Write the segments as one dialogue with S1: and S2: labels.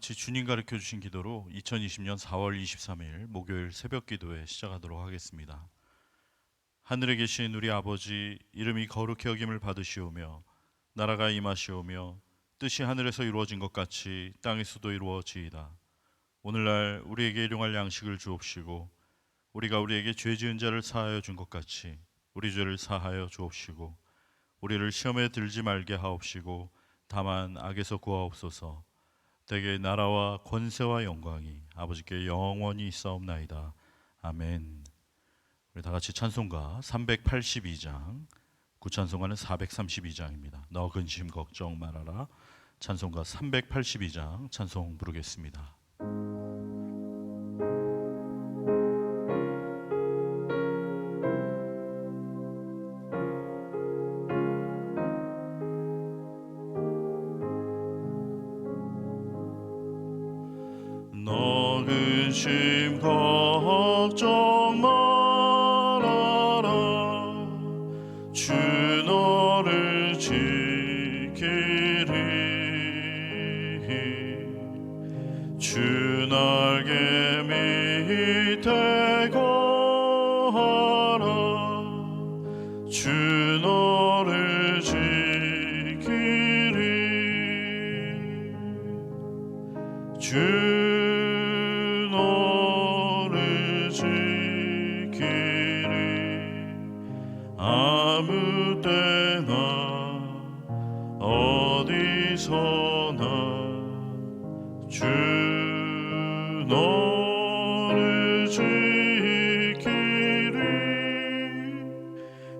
S1: 같이 주님 가르쳐 주신 기도로 2020년 4월 23일 목요일 새벽 기도회 시작하도록 하겠습니다. 하늘에 계신 우리 아버지, 이름이 거룩히 여김을 받으시오며 나라가 임하시오며 뜻이 하늘에서 이루어진 것 같이 땅에서도 이루어지이다. 오늘날 우리에게 일용할 양식을 주옵시고 우리가 우리에게 죄 지은 자를 사하여 준 것 같이 우리 죄를 사하여 주옵시고 우리를 시험에 들지 말게 하옵시고 다만 악에서 구하옵소서. 대개 나라와 권세와 영광이 아버지께 영원히 있사옵나이다. 아멘. 우리 다 같이 찬송가 382장, 구찬송가는 432장입니다. 너 근심 걱정 말아라. 찬송가 382장 찬송 부르겠습니다. 너 근심 걱정 말아라. 주 너를 지키리. 주 날개 밑에 거하라. 주 너를 지키리. 주 너를 지키리. 아무 때나 어디서나 주 너를 지키리.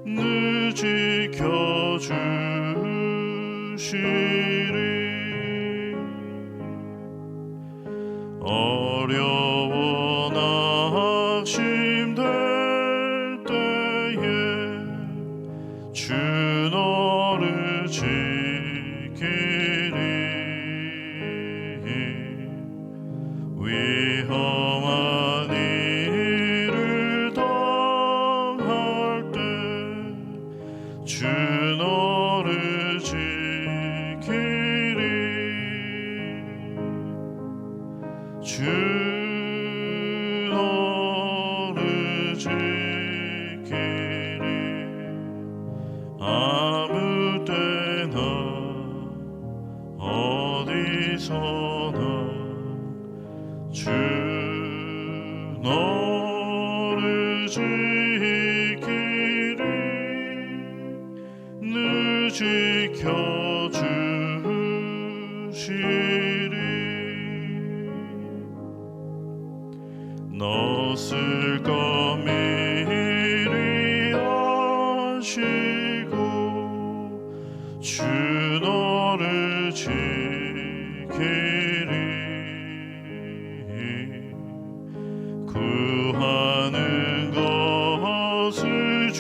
S1: 늘 지켜주시리. 어려워 낙심될 때에 주 너를 지키리. 위험한 일을 당할 때 주 너를 지키리. 주 너를 지키리. 아무 때나 어디서나 주 너를 지키리. 늘 지켜주시리. 너 쓸 것 미리 아시고 주 너를 지키리. 구하는 것을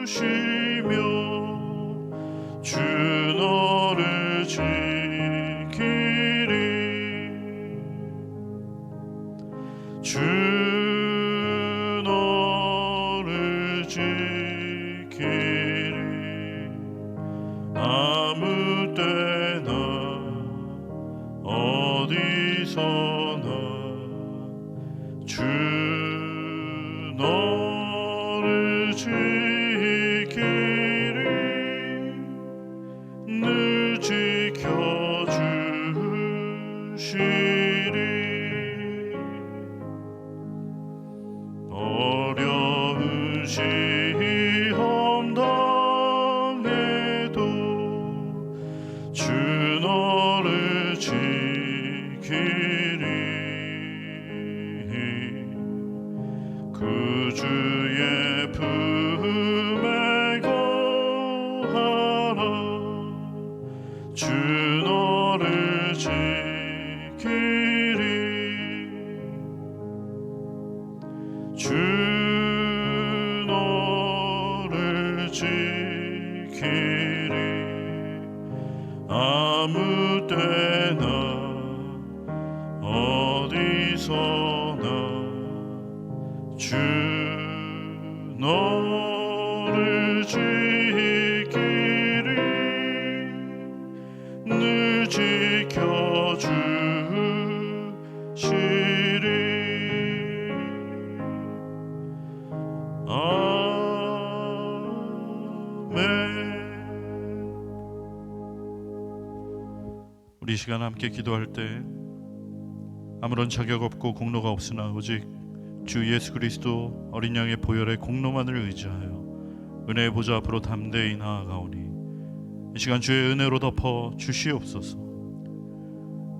S1: 주시며 주 너를 지키리. 주 너를 지키리. 아무 때나 어디서나 주 너를 지키리. 늘 지켜주시리. 어려운 시험 당해도 주 너를 지키리. 그 주의 품에 거하라. 주 너를 지키리. 주 너를 지키리. 아무 때나 어디서나 주 너를 지키리. 늘 지켜주시리. 우리 시간 함께 기도할 때 아무런 자격 없고 공로가 없으나 오직 주 예수 그리스도 어린 양의 보혈의 공로만을 의지하여 은혜의 보좌 앞으로 담대히 나아가오니 이 시간 주의 은혜로 덮어 주시옵소서.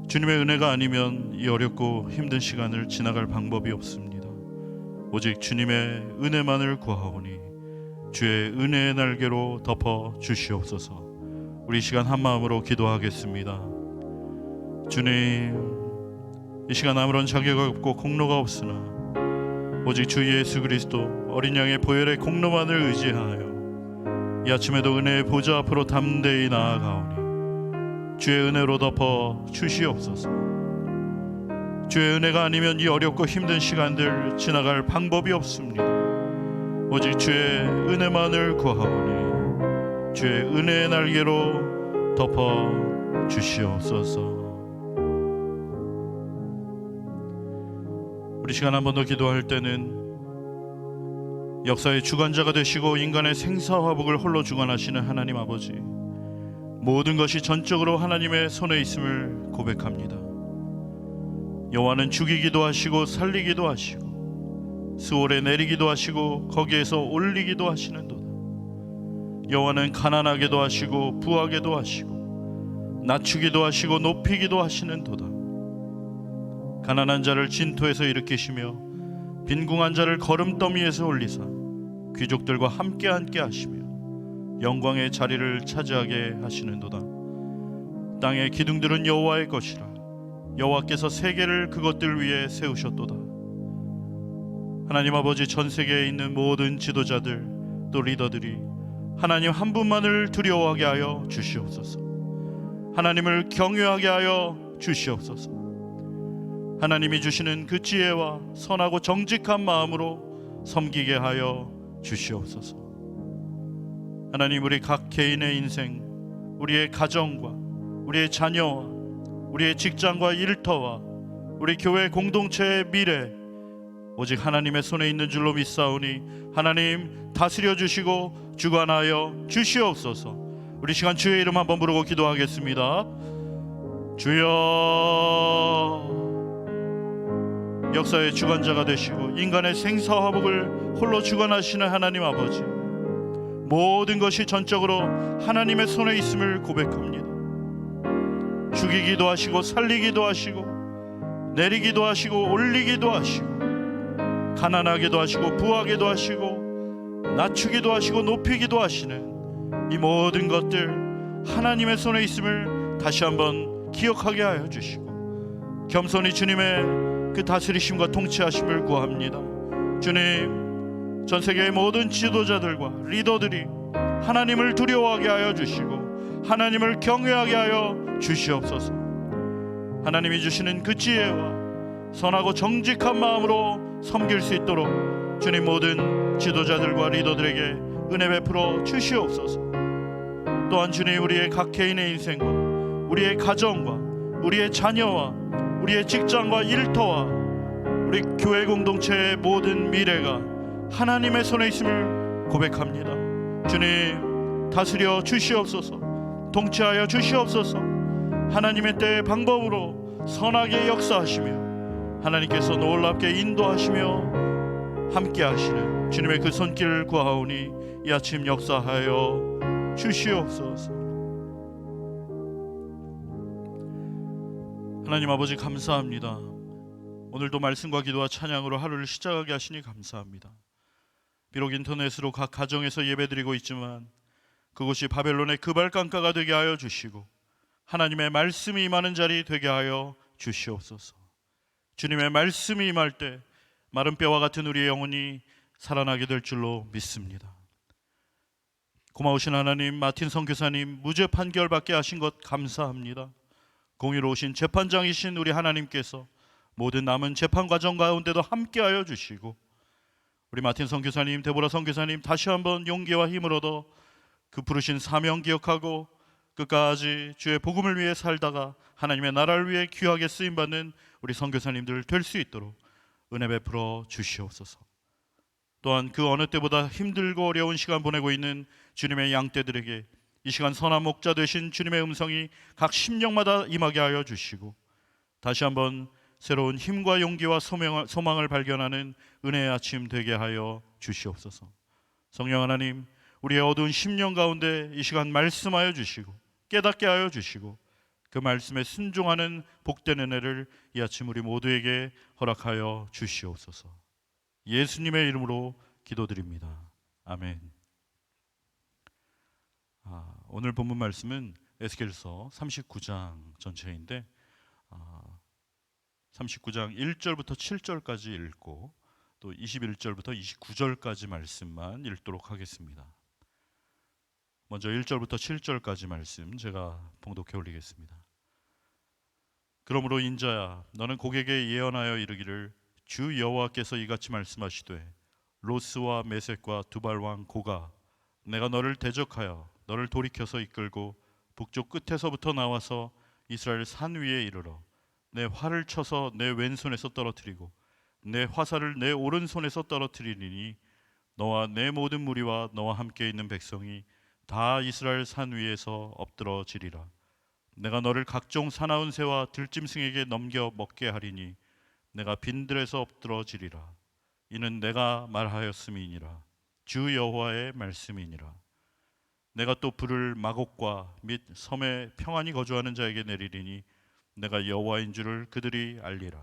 S1: 주님의 은혜가 아니면 이 어렵고 힘든 시간을 지나갈 방법이 없습니다. 오직 주님의 은혜만을 구하오니 주의 은혜의 날개로 덮어 주시옵소서. 우리 시간 한 마음으로 기도하겠습니다. 주님, 이 시간 아무런 자격 없고 공로가 없으나 오직 주 예수 그리스도 어린 양의 보혈의 공로만을 의지하여 이 아침에도 은혜의 보좌 앞으로 담대히 나아가오니 주의 은혜로 덮어 주시옵소서. 주의 은혜가 아니면 이 어렵고 힘든 시간들 지나갈 방법이 없습니다. 오직 주의 은혜만을 구하오니 주의 은혜의 날개로 덮어 주시옵소서. 우리 시간 한 번 더 기도할 때는 역사의 주관자가 되시고 인간의 생사화복을 홀로 주관하시는 하나님 아버지, 모든 것이 전적으로 하나님의 손에 있음을 고백합니다. 여호와는 죽이기도 하시고 살리기도 하시고 수월에 내리기도 하시고 거기에서 올리기도 하시는도다. 여호와는 가난하게도 하시고 부하게도 하시고 낮추기도 하시고 높이기도 하시는도다. 가난한 자를 진토에서 일으키시며 빈궁한 자를 거름더미에서 올리사 귀족들과 함께 하시며 영광의 자리를 차지하게 하시는도다. 땅의 기둥들은 여호와의 것이라 여호와께서 세계를 그것들 위에 세우셨도다. 하나님 아버지, 전 세계에 있는 모든 지도자들 또 리더들이 하나님 한 분만을 두려워하게 하여 주시옵소서. 하나님을 경외하게 하여 주시옵소서. 하나님이 주시는 그 지혜와 선하고 정직한 마음으로 섬기게 하여 주시옵소서. 하나님, 우리 각 개인의 인생, 우리의 가정과 우리의 자녀와 우리의 직장과 일터와 우리 교회 공동체의 미래 오직 하나님의 손에 있는 줄로 믿사오니 하나님 다스려 주시고 주관하여 주시옵소서. 우리 시간 주의 이름 한번 부르고 기도하겠습니다. 주여, 역사의 주관자가 되시고 인간의 생사화복을 홀로 주관하시는 하나님 아버지, 모든 것이 전적으로 하나님의 손에 있음을 고백합니다. 죽이기도 하시고 살리기도 하시고 내리기도 하시고 올리기도 하시고 가난하게도 하시고 부하게도 하시고 낮추기도 하시고 높이기도 하시는 이 모든 것들 하나님의 손에 있음을 다시 한번 기억하게 하여 주시고 겸손히 주님의 그 다스리심과 통치하심을 구합니다. 주님, 전 세계의 모든 지도자들과 리더들이 하나님을 두려워하게 하여 주시고 하나님을 경외하게 하여 주시옵소서. 하나님이 주시는 그 지혜와 선하고 정직한 마음으로 섬길 수 있도록 주님, 모든 지도자들과 리더들에게 은혜 베풀어 주시옵소서. 또한 주님, 우리의 각 개인의 인생과 우리의 가정과 우리의 자녀와 우리의 직장과 일터와 우리 교회 공동체의 모든 미래가 하나님의 손에 있음을 고백합니다. 주님, 다스려 주시옵소서. 통치하여 주시옵소서. 하나님의 때의 방법으로 선하게 역사하시며 하나님께서 놀랍게 인도하시며 함께 하시는 주님의 그 손길을 구하오니 이 아침 역사하여 주시옵소서. 하나님 아버지, 감사합니다. 오늘도 말씀과 기도와 찬양으로 하루를 시작하게 하시니 감사합니다. 비록 인터넷으로 각 가정에서 예배드리고 있지만 그곳이 바벨론의 그발강가가 되게 하여 주시고 하나님의 말씀이 임하는 자리 되게 하여 주시옵소서. 주님의 말씀이 임할 때 마른 뼈와 같은 우리의 영혼이 살아나게 될 줄로 믿습니다. 고마우신 하나님, 마틴 선교사님 무죄 판결받게 하신 것 감사합니다. 공의로우신 재판장이신 우리 하나님께서 모든 남은 재판 과정 가운데도 함께하여 주시고 우리 마틴 선교사님, 데보라 선교사님 다시 한번 용기와 힘을 얻어 그 부르신 사명 기억하고 끝까지 주의 복음을 위해 살다가 하나님의 나라를 위해 귀하게 쓰임받는 우리 선교사님들 될 수 있도록 은혜 베풀어 주시옵소서. 또한 그 어느 때보다 힘들고 어려운 시간 보내고 있는 주님의 양떼들에게 이 시간 선한 목자 되신 주님의 음성이 각 심령마다 임하게 하여 주시고 다시 한번 새로운 힘과 용기와 소망을 발견하는 은혜의 아침 되게 하여 주시옵소서. 성령 하나님, 우리의 어두운 심령 가운데 이 시간 말씀하여 주시고 깨닫게 하여 주시고 그 말씀에 순종하는 복된 은혜를 이 아침 우리 모두에게 허락하여 주시옵소서. 예수님의 이름으로 기도드립니다. 아멘. 오늘 본문 말씀은 에스겔서 39장 전체인데 39장 1절부터 7절까지 읽고 또 21절부터 29절까지 말씀만 읽도록 하겠습니다. 먼저 1절부터 7절까지 말씀 제가 봉독해 올리겠습니다. 그러므로 인자야, 너는 고객에게 예언하여 이르기를 주 여호와께서 이같이 말씀하시되 로스와 메섹과 두발 왕 고가 내가 너를 대적하여 너를 돌이켜서 이끌고 북쪽 끝에서부터 나와서 이스라엘 산 위에 이르러 내 활을 쳐서 내 왼손에서 떨어뜨리고 내 화살을 내 오른손에서 떨어뜨리리니 너와 내 모든 무리와 너와 함께 있는 백성이 다 이스라엘 산 위에서 엎드러지리라. 내가 너를 각종 사나운 새와 들짐승에게 넘겨 먹게 하리니 내가 빈들에서 엎드러지리라. 이는 내가 말하였음이니라. 주 여호와의 말씀이니라. 내가 또 불을 마곡과 및 섬에 평안히 거주하는 자에게 내리리니 내가 여호와인 줄을 그들이 알리라.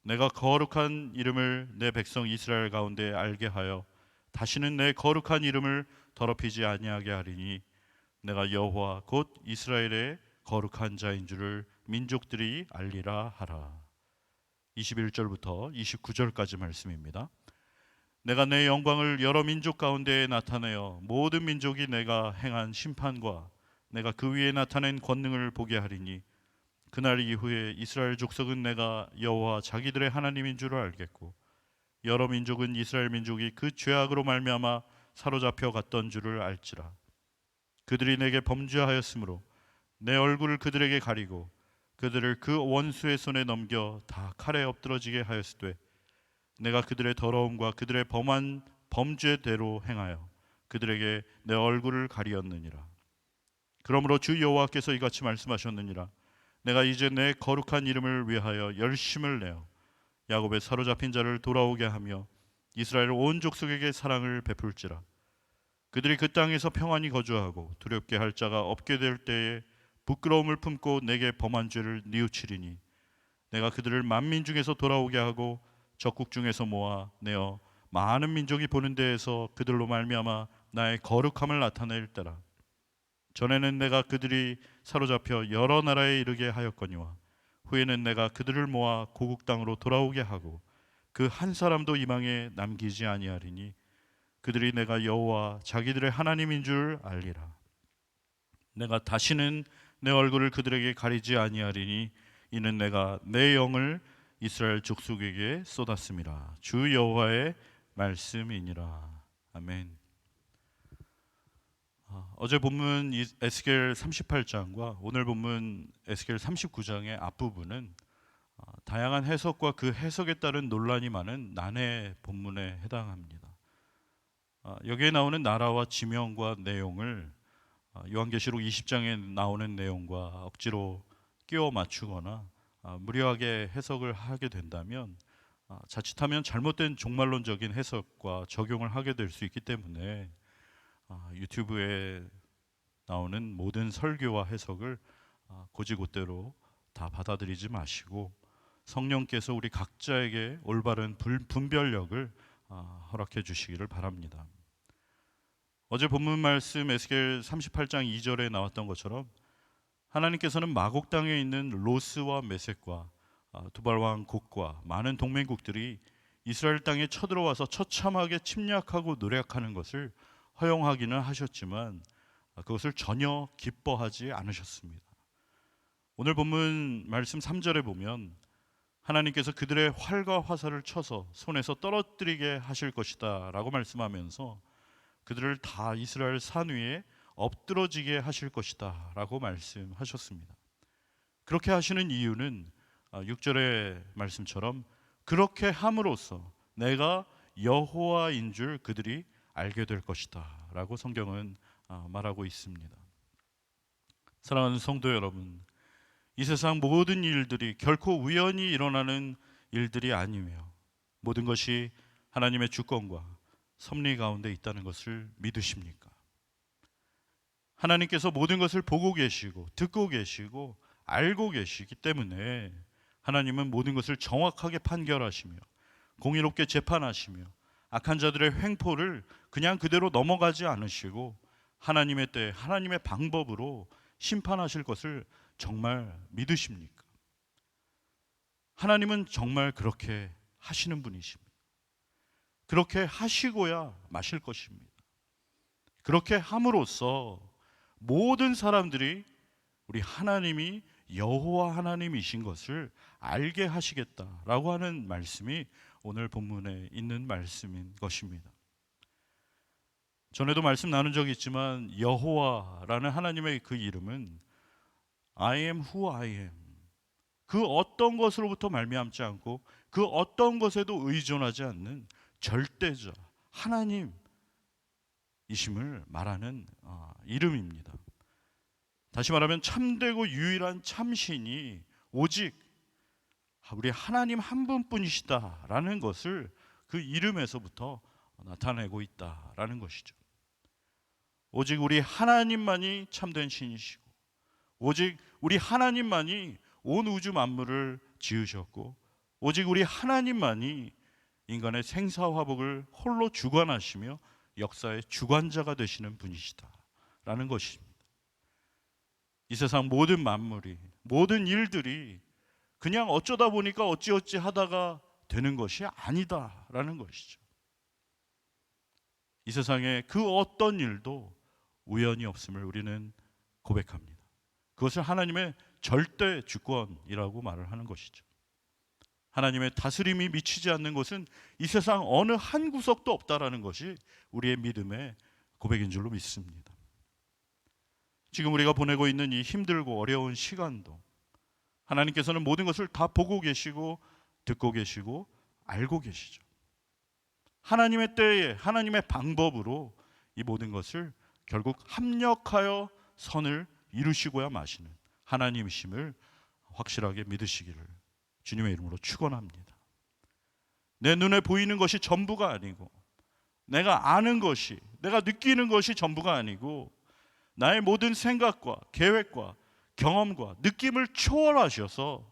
S1: 내가 거룩한 이름을 내 백성 이스라엘 가운데 알게 하여 다시는 내 거룩한 이름을 더럽히지 아니하게 하리니 내가 여호와 곧 이스라엘의 거룩한 자인 줄을 민족들이 알리라 하라. 21절부터 29절까지 말씀입니다. 내가 내 영광을 여러 민족 가운데에 나타내어 모든 민족이 내가 행한 심판과 내가 그 위에 나타낸 권능을 보게 하리니 그날 이후에 이스라엘 족속은 내가 여호와 자기들의 하나님인 줄을 알겠고 여러 민족은 이스라엘 민족이 그 죄악으로 말미암아 사로잡혀 갔던 줄을 알지라. 그들이 내게 범죄하였으므로 내 얼굴을 그들에게 가리고 그들을 그 원수의 손에 넘겨 다 칼에 엎드러지게 하였으되 내가 그들의 더러움과 그들의 범한 범죄대로 행하여 그들에게 내 얼굴을 가리었느니라. 그러므로 주 여호와께서 이같이 말씀하셨느니라. 내가 이제 내 거룩한 이름을 위하여 열심을 내어 야곱의 사로잡힌 자를 돌아오게 하며 이스라엘 온 족속에게 사랑을 베풀지라. 그들이 그 땅에서 평안히 거주하고 두렵게 할 자가 없게 될 때에 부끄러움을 품고 내게 범한 죄를 뉘우치리니 내가 그들을 만민 중에서 돌아오게 하고 적국 중에서 모아 내어 많은 민족이 보는 데에서 그들로 말미암아 나의 거룩함을 나타낼 때라. 전에는 내가 그들이 사로잡혀 여러 나라에 이르게 하였거니와 후에는 내가 그들을 모아 고국 땅으로 돌아오게 하고 그 한 사람도 이방에 남기지 아니하리니 그들이 내가 여호와 자기들의 하나님인 줄 알리라. 내가 다시는 내 얼굴을 그들에게 가리지 아니하리니 이는 내가 내 영을 이스라엘 족속에게 쏟았음이라. 주 여호와의 말씀이니라. 아멘. 어제 본문 에스겔 38장과 오늘 본문 에스겔 39장의 앞부분은 다양한 해석과 그 해석에 따른 논란이 많은 난해 본문에 해당합니다. 여기에 나오는 나라와 지명과 내용을 요한계시록 20장에 나오는 내용과 억지로 끼워 맞추거나 무리하게 해석을 하게 된다면 자칫하면 잘못된 종말론적인 해석과 적용을 하게 될 수 있기 때문에 유튜브에 나오는 모든 설교와 해석을 곧이곧대로 다 받아들이지 마시고 성령께서 우리 각자에게 올바른 분별력을 허락해 주시기를 바랍니다. 어제 본문 말씀 에스겔 38장 2절에 나왔던 것처럼 하나님께서는 마곡 땅에 있는 로스와 메섹과 두발왕 곡과 많은 동맹국들이 이스라엘 땅에 쳐들어와서 처참하게 침략하고 노력하는 것을 허용하기는 하셨지만 그것을 전혀 기뻐하지 않으셨습니다. 오늘 본문 말씀 3절에 보면 하나님께서 그들의 활과 화살을 쳐서 손에서 떨어뜨리게 하실 것이다 라고 말씀하면서 그들을 다 이스라엘 산 위에 엎드러지게 하실 것이다 라고 말씀하셨습니다. 그렇게 하시는 이유는 6절의 말씀처럼 그렇게 함으로써 내가 여호와인 줄 그들이 알게 될 것이다 라고 성경은 말하고 있습니다. 사랑하는 성도 여러분, 이 세상 모든 일들이 결코 우연히 일어나는 일들이 아니며 모든 것이 하나님의 주권과 섭리 가운데 있다는 것을 믿으십니까? 하나님께서 모든 것을 보고 계시고 듣고 계시고 알고 계시기 때문에 하나님은 모든 것을 정확하게 판결하시며 공의롭게 재판하시며 악한 자들의 횡포를 그냥 그대로 넘어가지 않으시고 하나님의 때 하나님의 방법으로 심판하실 것을 정말 믿으십니까? 하나님은 정말 그렇게 하시는 분이십니다. 그렇게 하시고야 마실 것입니다. 그렇게 함으로써 모든 사람들이 우리 하나님이 여호와 하나님이신 것을 알게 하시겠다라고 하는 말씀이 오늘 본문에 있는 말씀인 것입니다. 전에도 말씀 나눈 적이 있지만 여호와라는 하나님의 그 이름은 I am who I am, 그 어떤 것으로부터 말미암지 않고 그 어떤 것에도 의존하지 않는 절대자 하나님이심을 말하는 이름입니다. 다시 말하면 참되고 유일한 참신이 오직 우리 하나님 한 분뿐이시다라는 것을 그 이름에서부터 나타내고 있다라는 것이죠. 오직 우리 하나님만이 참된 신이시고 오직 우리 하나님만이 온 우주 만물을 지으셨고 오직 우리 하나님만이 인간의 생사화복을 홀로 주관하시며 역사의 주관자가 되시는 분이시다라는 것입니다. 이 세상 모든 만물이 모든 일들이 그냥 어쩌다 보니까 어찌어찌 하다가 되는 것이 아니다라는 것이죠. 이 세상에 그 어떤 일도 우연이 없음을 우리는 고백합니다. 그것을 하나님의 절대 주권이라고 말을 하는 것이죠. 하나님의 다스림이 미치지 않는 것은 이 세상 어느 한 구석도 없다라는 것이 우리의 믿음의 고백인 줄로 믿습니다. 지금 우리가 보내고 있는 이 힘들고 어려운 시간도 하나님께서는 모든 것을 다 보고 계시고 듣고 계시고 알고 계시죠. 하나님의 때에 하나님의 방법으로 이 모든 것을 결국 합력하여 선을 이루시고야 마시는 하나님이심을 확실하게 믿으시기를 주님의 이름으로 축원합니다. 내 눈에 보이는 것이 전부가 아니고 내가 아는 것이, 내가 느끼는 것이 전부가 아니고 나의 모든 생각과 계획과 경험과 느낌을 초월하셔서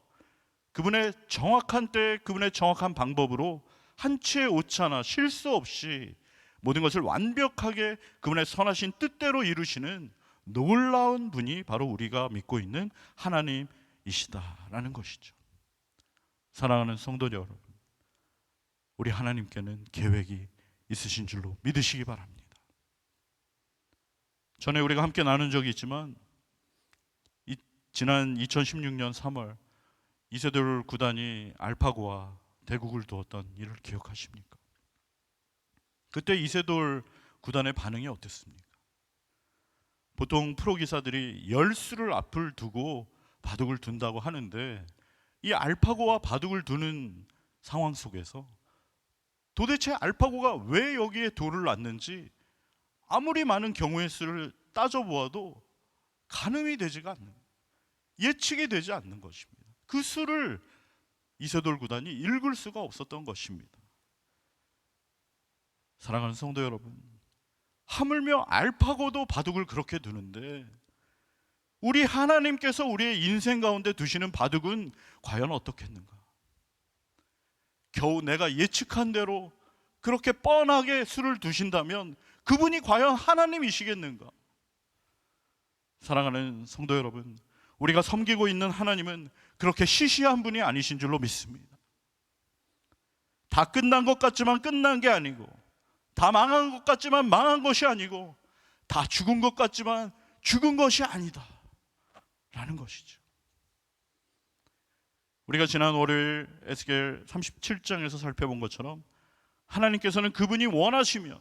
S1: 그분의 정확한 때에 그분의 정확한 방법으로 한치의 오차나 실수 없이 모든 것을 완벽하게 그분의 선하신 뜻대로 이루시는 놀라운 분이 바로 우리가 믿고 있는 하나님이시다라는 것이죠. 사랑하는 성도 여러분, 우리 하나님께는 계획이 있으신 줄로 믿으시기 바랍니다. 전에 우리가 함께 나눈 적이 있지만 지난 2016년 3월 이세돌 구단이 알파고와 대국을 두었던 일을 기억하십니까? 그때 이세돌 구단의 반응이 어땠습니까? 보통 프로 기사들이 열수를 앞을 두고 바둑을 둔다고 하는데 이 알파고와 바둑을 두는 상황 속에서 도대체 알파고가 왜 여기에 돌을 놨는지 아무리 많은 경우의 수를 따져보아도 가늠이 되지가 않는, 예측이 되지 않는 것입니다. 그 수를 이세돌 구단이 읽을 수가 없었던 것입니다. 사랑하는 성도 여러분, 하물며 알파고도 바둑을 그렇게 두는데 우리 하나님께서 우리의 인생 가운데 두시는 바둑은 과연 어떻겠는가? 겨우 내가 예측한 대로 그렇게 뻔하게 수를 두신다면 그분이 과연 하나님이시겠는가? 사랑하는 성도 여러분, 우리가 섬기고 있는 하나님은 그렇게 시시한 분이 아니신 줄로 믿습니다. 다 끝난 것 같지만 끝난 게 아니고, 다 망한 것 같지만 망한 것이 아니고, 다 죽은 것 같지만 죽은 것이 아니다 라는 것이죠. 우리가 지난 월요일 에스겔 37장에서 살펴본 것처럼 하나님께서는 그분이 원하시면,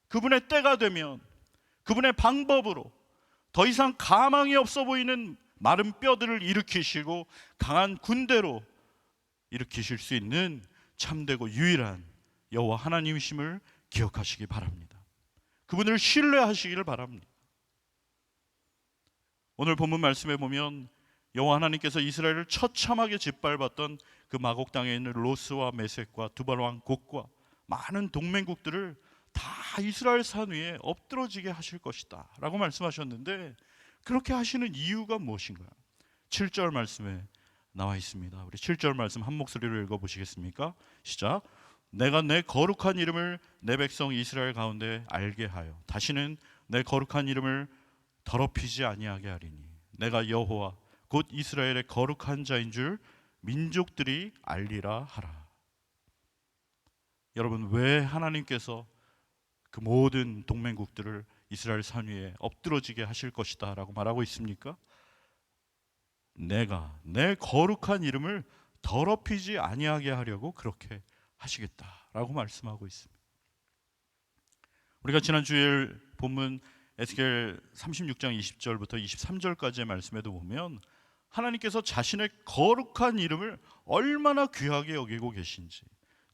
S1: 그분의 때가 되면 그분의 방법으로 더 이상 가망이 없어 보이는 마른 뼈들을 일으키시고 강한 군대로 일으키실 수 있는 참되고 유일한 여호와 하나님이심을 기억하시기 바랍니다. 그분을 신뢰하시기를 바랍니다. 오늘 본문 말씀에 보면 여호와 하나님께서 이스라엘을 처참하게 짓밟았던 그 마곡 땅에 있는 로스와 메섹과 두발 왕국과 많은 동맹국들을 다 이스라엘 산 위에 엎드러지게 하실 것이다 라고 말씀하셨는데, 그렇게 하시는 이유가 무엇인가요? 7절 말씀에 나와 있습니다. 우리 7절 말씀 한 목소리로 읽어보시겠습니까? 시작. 내가 내 거룩한 이름을 내 백성 이스라엘 가운데 알게 하여 다시는 내 거룩한 이름을 더럽히지 아니하게 하리니 내가 여호와 곧 이스라엘의 거룩한 자인 줄 민족들이 알리라 하라. 여러분, 왜 하나님께서 그 모든 동맹국들을 이스라엘 산 위에 엎드러지게 하실 것이다 라고 말하고 있습니까? 내가 내 거룩한 이름을 더럽히지 아니하게 하려고 그렇게 하시겠다라고 말씀하고 있습니다. 우리가 지난 주일 본문 에스겔 36장 20절부터 23절까지의 말씀에도 보면 하나님께서 자신의 거룩한 이름을 얼마나 귀하게 여기고 계신지,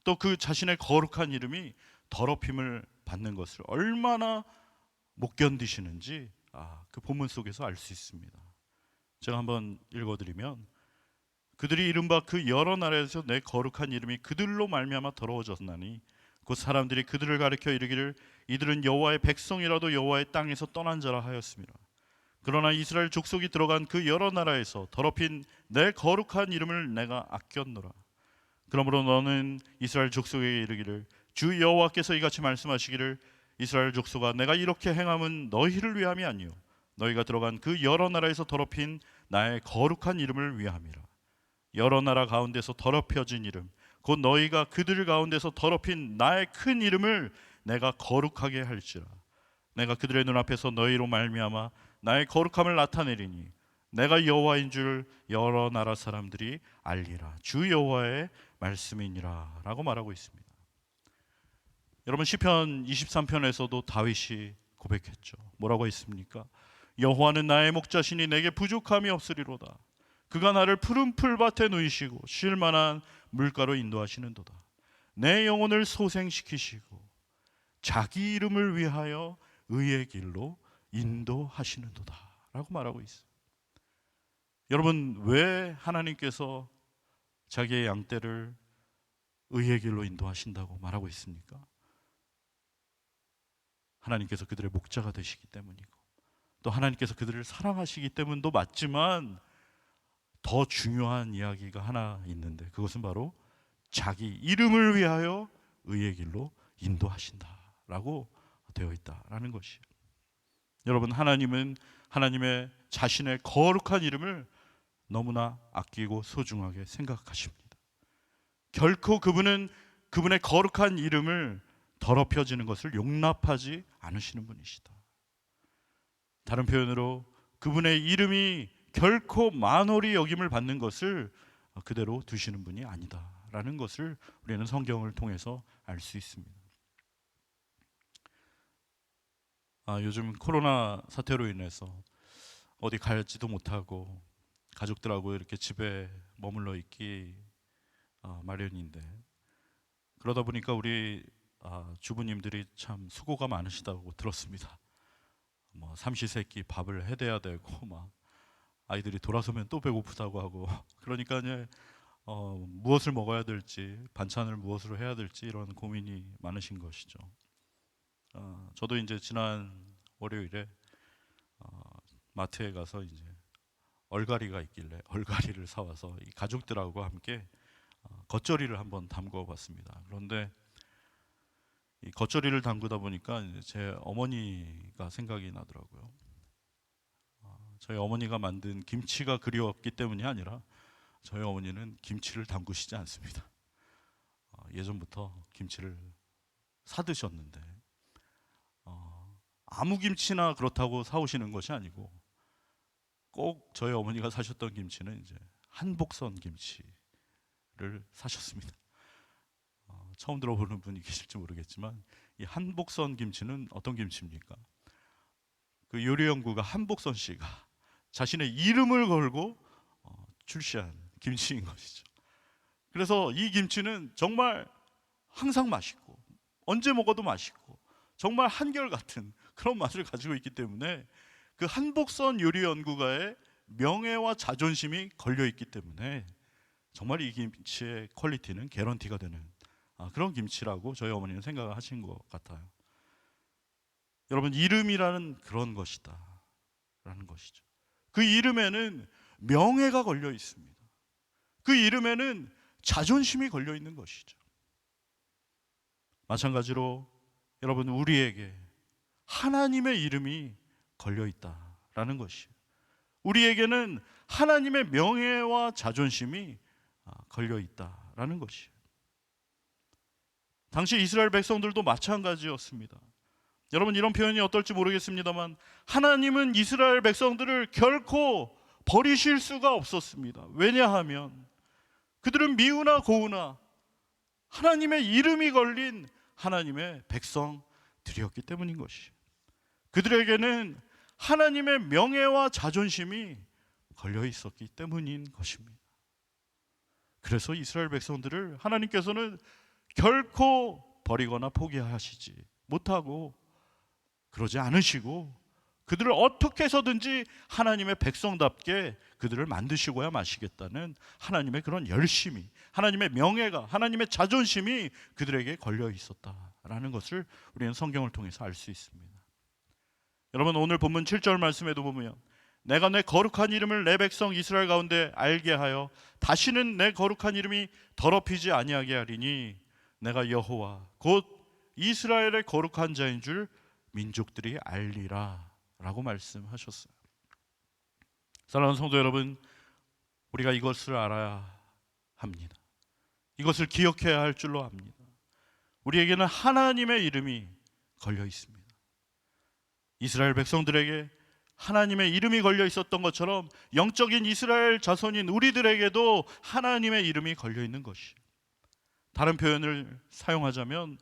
S1: 또 그 자신의 거룩한 이름이 더럽힘을 받는 것을 얼마나 못 견디시는지 그 본문 속에서 알 수 있습니다. 제가 한번 읽어드리면, 그들이 이른바 그 여러 나라에서 내 거룩한 이름이 그들로 말미암아 더러워졌나니 곧 사람들이 그들을 가리켜 이르기를 이들은 여호와의 백성이라도 여호와의 땅에서 떠난 자라 하였습니다. 그러나 이스라엘 족속이 들어간 그 여러 나라에서 더럽힌 내 거룩한 이름을 내가 아꼈노라. 그러므로 너는 이스라엘 족속에게 이르기를 주 여호와께서 이같이 말씀하시기를 이스라엘 족속아 내가 이렇게 행함은 너희를 위함이 아니요 너희가 들어간 그 여러 나라에서 더럽힌 나의 거룩한 이름을 위함이라. 여러 나라 가운데서 더럽혀진 이름 곧 너희가 그들 가운데서 더럽힌 나의 큰 이름을 내가 거룩하게 할지라. 내가 그들의 눈앞에서 너희로 말미암아 나의 거룩함을 나타내리니 내가 여호와인 줄 여러 나라 사람들이 알리라. 주 여호와의 말씀이니라 라고 말하고 있습니다. 여러분, 시편 23편에서도 다윗이 고백했죠. 뭐라고 했습니까? 여호와는 나의 목자시니 내게 부족함이 없으리로다. 그가 나를 푸른 풀밭에 누이시고 쉴 만한 물가로 인도하시는도다. 내 영혼을 소생시키시고 자기 이름을 위하여 의의 길로 인도하시는도다 라고 말하고 있어요. 여러분, 왜 하나님께서 자기의 양떼를 의의 길로 인도하신다고 말하고 있습니까? 하나님께서 그들의 목자가 되시기 때문이고, 또 하나님께서 그들을 사랑하시기 때문도 맞지만 더 중요한 이야기가 하나 있는데, 그것은 바로 자기 이름을 위하여 의의 길로 인도하신다라고 되어 있다라는 것이에요. 여러분, 하나님은 하나님의 자신의 거룩한 이름을 너무나 아끼고 소중하게 생각하십니다. 결코 그분은 그분의 거룩한 이름을 더럽혀지는 것을 용납하지 않으시는 분이시다. 다른 표현으로 그분의 이름이 결코 만홀히 여김을 받는 것을 그대로 두시는 분이 아니다라는 것을 우리는 성경을 통해서 알 수 있습니다. 요즘 코로나 사태로 인해서 어디 가지도 못하고 가족들하고 이렇게 집에 머물러 있기 마련인데, 그러다 보니까 우리 주부님들이 참 수고가 많으시다고 들었습니다. 뭐 삼시세끼 밥을 해대야 되고, 막 아이들이 돌아서면 또 배고프다고 하고, 그러니까 이제 무엇을 먹어야 될지, 반찬을 무엇으로 해야 될지 이런 고민이 많으신 것이죠. 저도 이제 지난 월요일에 마트에 가서 이제 얼갈이가 있길래 얼갈이를 사와서 이 가족들하고 함께 겉절이를 한번 담궈봤습니다. 그런데 이 겉절이를 담그다 보니까 이제 제 어머니가 생각이 나더라고요. 저희 어머니가 만든 김치가 그리웠기 때문이 아니라 저희 어머니는 김치를 담그시지 않습니다. 예전부터 김치를 사 드셨는데 아무 김치나 그렇다고 사오시는 것이 아니고 꼭 저희 어머니가 사셨던 김치는 이제 한복선 김치를 사셨습니다. 처음 들어보는 분이 계실지 모르겠지만 이 한복선 김치는 어떤 김치입니까? 그 요리 연구가 한복선 씨가 자신의 이름을 걸고 출시한 김치인 것이죠. 그래서 이 김치는 정말 항상 맛있고 언제 먹어도 맛있고 정말 한결같은 그런 맛을 가지고 있기 때문에 그 한복선 요리 연구가의 명예와 자존심이 걸려 있기 때문에 정말 이 김치의 퀄리티는 개런티가 되는 그런 김치라고 저희 어머니는 생각을 하신 것 같아요. 여러분, 이름이라는 그런 것이다 라는 것이죠. 그 이름에는 명예가 걸려 있습니다. 그 이름에는 자존심이 걸려 있는 것이죠. 마찬가지로 여러분, 우리에게 하나님의 이름이 걸려 있다라는 것이에요. 우리에게는 하나님의 명예와 자존심이 걸려 있다라는 것이에요. 당시 이스라엘 백성들도 마찬가지였습니다. 여러분, 이런 표현이 어떨지 모르겠습니다만 하나님은 이스라엘 백성들을 결코 버리실 수가 없었습니다. 왜냐하면 그들은 미우나 고우나 하나님의 이름이 걸린 하나님의 백성들이었기 때문인 것이에요. 그들에게는 하나님의 명예와 자존심이 걸려 있었기 때문인 것입니다. 그래서 이스라엘 백성들을 하나님께서는 결코 버리거나 포기하시지 못하고 그러지 않으시고 그들을 어떻게 해서든지 하나님의 백성답게 그들을 만드시고야 마시겠다는 하나님의 그런 열심이, 하나님의 명예가, 하나님의 자존심이 그들에게 걸려 있었다라는 것을 우리는 성경을 통해서 알 수 있습니다. 여러분, 오늘 본문 7절 말씀에도 보면 내가 내 거룩한 이름을 내 백성 이스라엘 가운데 알게 하여 다시는 내 거룩한 이름이 더럽히지 아니하게 하리니 내가 여호와 곧 이스라엘의 거룩한 자인 줄 민족들이 알리라 라고 말씀하셨어요. 사랑하는 성도 여러분, 우리가 이것을 알아야 합니다. 이것을 기억해야 할 줄로 압니다. 우리에게는 하나님의 이름이 걸려 있습니다. 이스라엘 백성들에게 하나님의 이름이 걸려 있었던 것처럼 영적인 이스라엘 자손인 우리들에게도 하나님의 이름이 걸려 있는 것이에요. 다른 표현을 사용하자면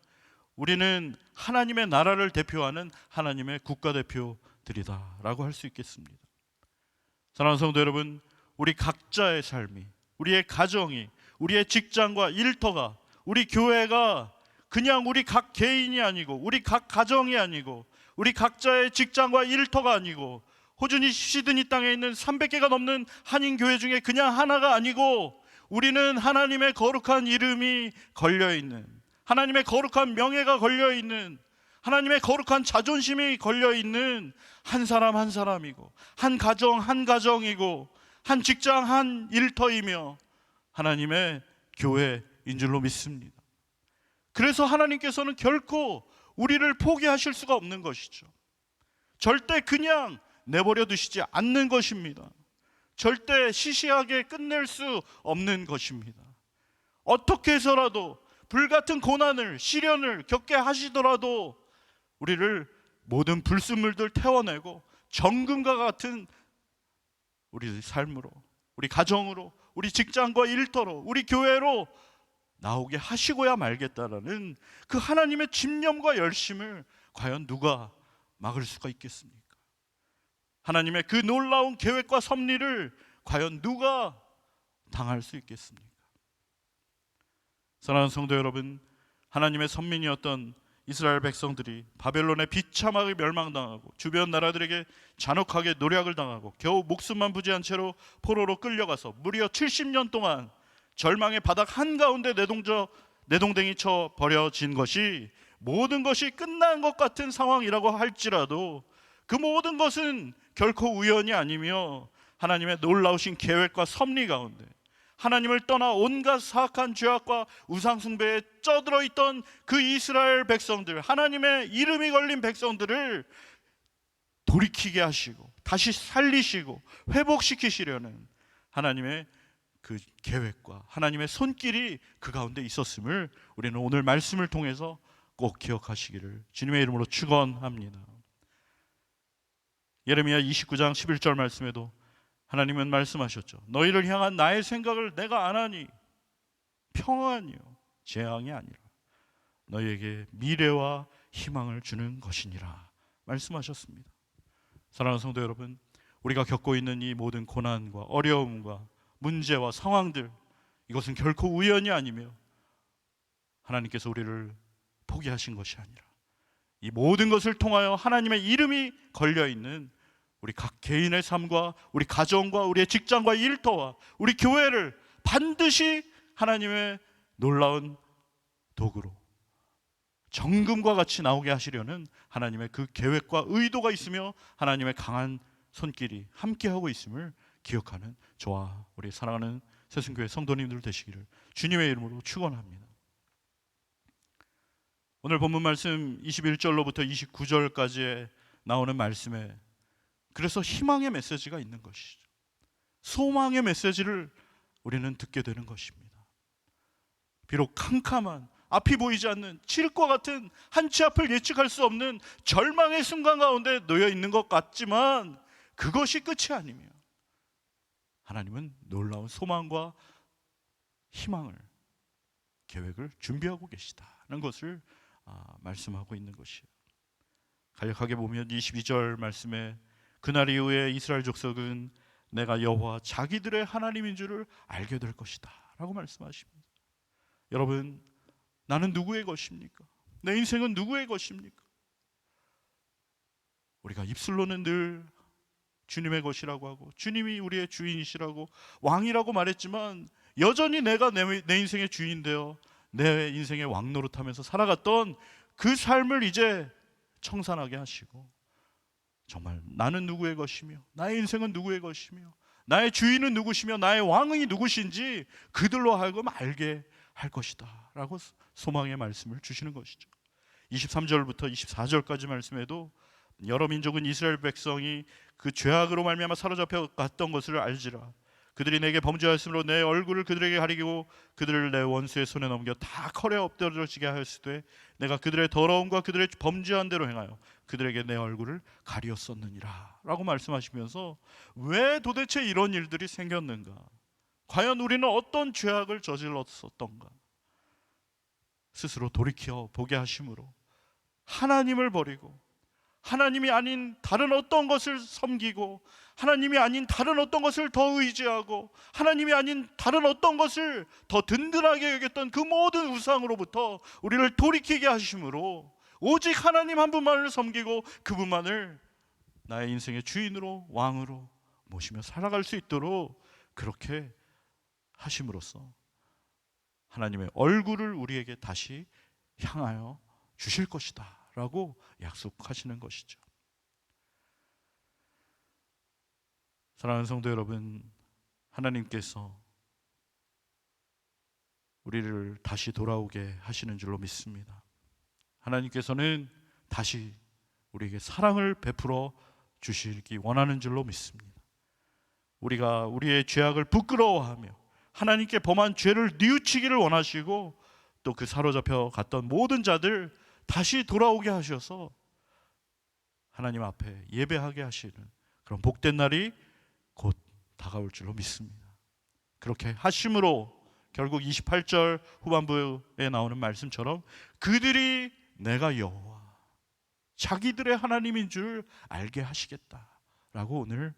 S1: 우리는 하나님의 나라를 대표하는 하나님의 국가대표들이다라고 할 수 있겠습니다. 사랑하는 성도 여러분, 우리 각자의 삶이, 우리의 가정이, 우리의 직장과 일터가, 우리 교회가 그냥 우리 각 개인이 아니고 우리 각 가정이 아니고 우리 각자의 직장과 일터가 아니고 호주니 시드니 땅에 있는 300개가 넘는 한인교회 중에 그냥 하나가 아니고 우리는 하나님의 거룩한 이름이 걸려있는, 하나님의 거룩한 명예가 걸려있는, 하나님의 거룩한 자존심이 걸려있는 한 사람 한 사람이고 한 가정 한 가정이고 한 직장 한 일터이며 하나님의 교회인 줄로 믿습니다. 그래서 하나님께서는 결코 우리를 포기하실 수가 없는 것이죠. 절대 그냥 내버려 두시지 않는 것입니다. 절대 시시하게 끝낼 수 없는 것입니다. 어떻게 해서라도 불같은 고난을, 시련을 겪게 하시더라도 우리를 모든 불순물들 태워내고 정금과 같은 우리 삶으로, 우리 가정으로, 우리 직장과 일터로, 우리 교회로 나오게 하시고야 말겠다라는 그 하나님의 집념과 열심을 과연 누가 막을 수가 있겠습니까? 하나님의 그 놀라운 계획과 섭리를 과연 누가 당할 수 있겠습니까? 사랑하는 성도 여러분, 하나님의 선민이었던 이스라엘 백성들이 바벨론의 비참하게 멸망당하고 주변 나라들에게 잔혹하게 노략을 당하고 겨우 목숨만 부지한 채로 포로로 끌려가서 무려 70년 동안 절망의 바닥 한가운데 내동댕이 쳐 버려진 것이, 모든 것이 끝난 것 같은 상황이라고 할지라도 그 모든 것은 결코 우연이 아니며 하나님의 놀라우신 계획과 섭리 가운데 하나님을 떠나 온갖 사악한 죄악과 우상숭배에 쩌들어 있던 그 이스라엘 백성들, 하나님의 이름이 걸린 백성들을 돌이키게 하시고 다시 살리시고 회복시키시려는 하나님의 그 계획과 하나님의 손길이 그 가운데 있었음을 우리는 오늘 말씀을 통해서 꼭 기억하시기를 주님의 이름으로 축원합니다. 예레미야 29장 11절 말씀에도 하나님은 말씀하셨죠. 너희를 향한 나의 생각을 내가 아나니 평안이요 재앙이 아니라 너희에게 미래와 희망을 주는 것이니라 말씀하셨습니다. 사랑하는 성도 여러분, 우리가 겪고 있는 이 모든 고난과 어려움과 문제와 상황들, 이것은 결코 우연이 아니며 하나님께서 우리를 포기하신 것이 아니라 이 모든 것을 통하여 하나님의 이름이 걸려있는 우리 각 개인의 삶과 우리 가정과 우리의 직장과 일터와 우리 교회를 반드시 하나님의 놀라운 도구로 정금과 같이 나오게 하시려는 하나님의 그 계획과 의도가 있으며 하나님의 강한 손길이 함께하고 있음을 기억하는 저와 우리 사랑하는 새순교회 성도님들 되시기를 주님의 이름으로 축원합니다. 오늘 본문 말씀 21절로부터 29절까지에 나오는 말씀에 그래서 희망의 메시지가 있는 것이죠. 소망의 메시지를 우리는 듣게 되는 것입니다. 비록 캄캄한 앞이 보이지 않는 칠과 같은 한치 앞을 예측할 수 없는 절망의 순간 가운데 놓여 있는 것 같지만 그것이 끝이 아니며 하나님은 놀라운 소망과 희망을 계획을 준비하고 계시다는 것을 말씀하고 있는 것이에요. 간략하게 보면 22절 말씀에 그날 이후에 이스라엘 족속은 내가 여호와 자기들의 하나님인 줄을 알게 될 것이다 라고 말씀하십니다. 여러분, 나는 누구의 것입니까? 내 인생은 누구의 것입니까? 우리가 입술로는 늘 주님의 것이라고 하고 주님이 우리의 주인이시라고 왕이라고 말했지만 여전히 내가 내 인생의 주인 되어 내 인생의 왕 노릇하면서 살아갔던 그 삶을 이제 청산하게 하시고 정말 나는 누구의 것이며 나의 인생은 누구의 것이며 나의 주인은 누구시며 나의 왕이 누구신지 그들로 하여금 알게 할 것이다 라고 소망의 말씀을 주시는 것이죠. 23절부터 24절까지 말씀에도 여러 민족은 이스라엘 백성이 그 죄악으로 말미암아 사로잡혀 갔던 것을 알지라. 그들이 내게 범죄하였으므로 내 얼굴을 그들에게 가리고 그들을 내 원수의 손에 넘겨 다 컬에 엎드러지게 하였으되 내가 그들의 더러움과 그들의 범죄한 대로 행하여 그들에게 내 얼굴을 가리었었느니라 라고 말씀하시면서 왜 도대체 이런 일들이 생겼는가, 과연 우리는 어떤 죄악을 저질렀었던가 스스로 돌이켜 보게 하심으로 하나님을 버리고 하나님이 아닌 다른 어떤 것을 섬기고 하나님이 아닌 다른 어떤 것을 더 의지하고 하나님이 아닌 다른 어떤 것을 더 든든하게 여겼던 그 모든 우상으로부터 우리를 돌이키게 하심으로 오직 하나님 한 분만을 섬기고 그분만을 나의 인생의 주인으로 왕으로 모시며 살아갈 수 있도록 그렇게 하심으로써 하나님의 얼굴을 우리에게 다시 향하여 주실 것이다 라고 약속하시는 것이죠. 사랑하는 성도 여러분, 하나님께서 우리를 다시 돌아오게 하시는 줄로 믿습니다. 하나님께서는 다시 우리에게 사랑을 베풀어 주시기 원하는 줄로 믿습니다. 우리가 우리의 죄악을 부끄러워하며 하나님께 범한 죄를 뉘우치기를 원하시고 또 그 사로잡혀 갔던 모든 자들 다시 돌아오게 하셔서 하나님 앞에 예배하게 하시는 그런 복된 날이 곧 다가올 줄로 믿습니다. 그렇게 하심으로 결국 28절 후반부에 나오는 말씀처럼 그들이 내가 여호와 자기들의 하나님인 줄 알게 하시겠다라고 오늘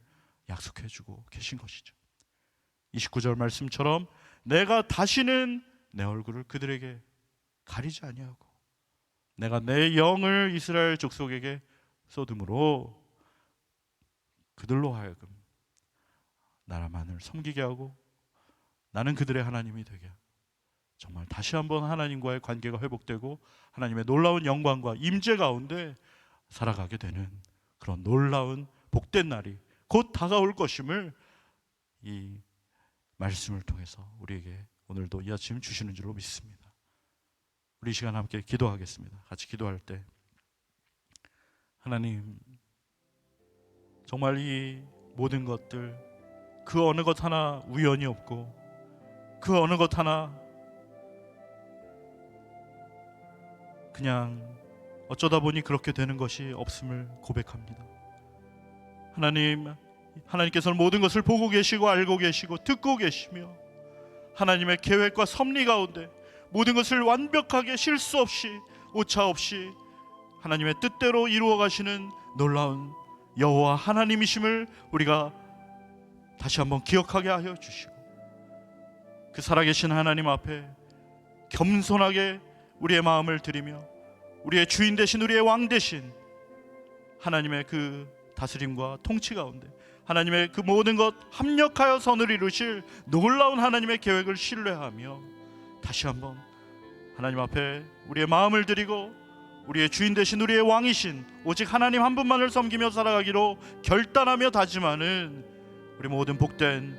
S1: 약속해 주고 계신 것이죠. 29절 말씀처럼 내가 다시는 내 얼굴을 그들에게 가리지 아니하고 내가 내 영을 이스라엘 족속에게 쏟음으로 그들로 하여금 나라만을 섬기게 하고 나는 그들의 하나님이 되게 정말 다시 한번 하나님과의 관계가 회복되고 하나님의 놀라운 영광과 임재 가운데 살아가게 되는 그런 놀라운 복된 날이 곧 다가올 것임을 이 말씀을 통해서 우리에게 오늘도 이 아침 주시는 줄로 믿습니다. 우리 시간 함께 기도하겠습니다. 같이 기도할 때 하나님, 정말 이 모든 것들 그 어느 것 하나 우연이 없고 그 어느 것 하나 그냥 어쩌다 보니 그렇게 되는 것이 없음을 고백합니다. 하나님께서는 모든 것을 보고 계시고 알고 계시고 듣고 계시며 하나님의 계획과 섭리 가운데 모든 것을 완벽하게 실수 없이 오차 없이 하나님의 뜻대로 이루어 가시는 놀라운 여호와 하나님이심을 우리가 다시 한번 기억하게 하여 주시고 그 살아계신 하나님 앞에 겸손하게 우리의 마음을 드리며 우리의 주인 되신 우리의 왕 되신 하나님의 그 다스림과 통치 가운데 하나님의 그 모든 것 합력하여 선을 이루실 놀라운 하나님의 계획을 신뢰하며 다시 한번 하나님 앞에 우리의 마음을 드리고 우리의 주인 되신 우리의 왕이신 오직 하나님 한 분만을 섬기며 살아가기로 결단하며 다짐하는 우리 모든 복된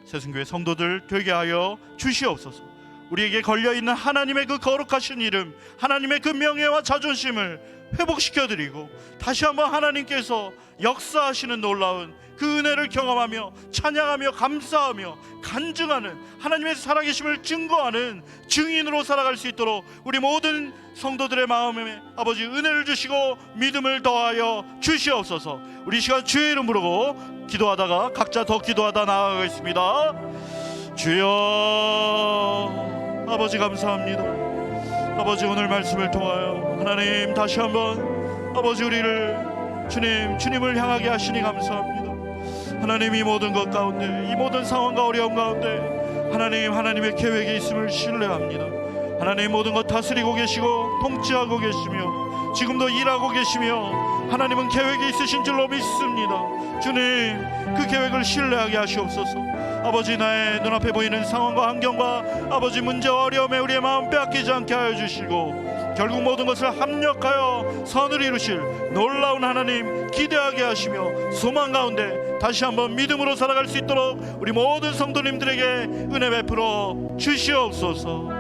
S1: 새순교회 성도들 되게 하여 주시옵소서. 우리에게 걸려있는 하나님의 그 거룩하신 이름, 하나님의 그 명예와 자존심을 회복시켜드리고 다시 한번 하나님께서 역사하시는 놀라운 그 은혜를 경험하며 찬양하며 감사하며 간증하는 하나님의 살아계심을 증거하는 증인으로 살아갈 수 있도록 우리 모든 성도들의 마음에 아버지 은혜를 주시고 믿음을 더하여 주시옵소서. 우리 시간 주의 이름 부르고 기도하다가 각자 더 기도하다 나아가겠습니다. 주여 아버지 감사합니다. 아버지 오늘 말씀을 통하여 하나님 다시 한번 아버지 우리를 주님을 향하게 하시니 감사합니다. 하나님 이 모든 것 가운데 이 모든 상황과 어려움 가운데 하나님의 계획이 있음을 신뢰합니다. 하나님 모든 것 다스리고 계시고 통치하고 계시며 지금도 일하고 계시며 하나님은 계획이 있으신 줄로 믿습니다. 주님 그 계획을 신뢰하게 하시옵소서. 아버지 나의 눈앞에 보이는 상황과 환경과 아버지 문제와 어려움에 우리의 마음 빼앗기지 않게 하여 주시고 결국 모든 것을 합력하여 선을 이루실 놀라운 하나님 기대하게 하시며 소망 가운데 다시 한번 믿음으로 살아갈 수 있도록 우리 모든 성도님들에게 은혜 베풀어 주시옵소서.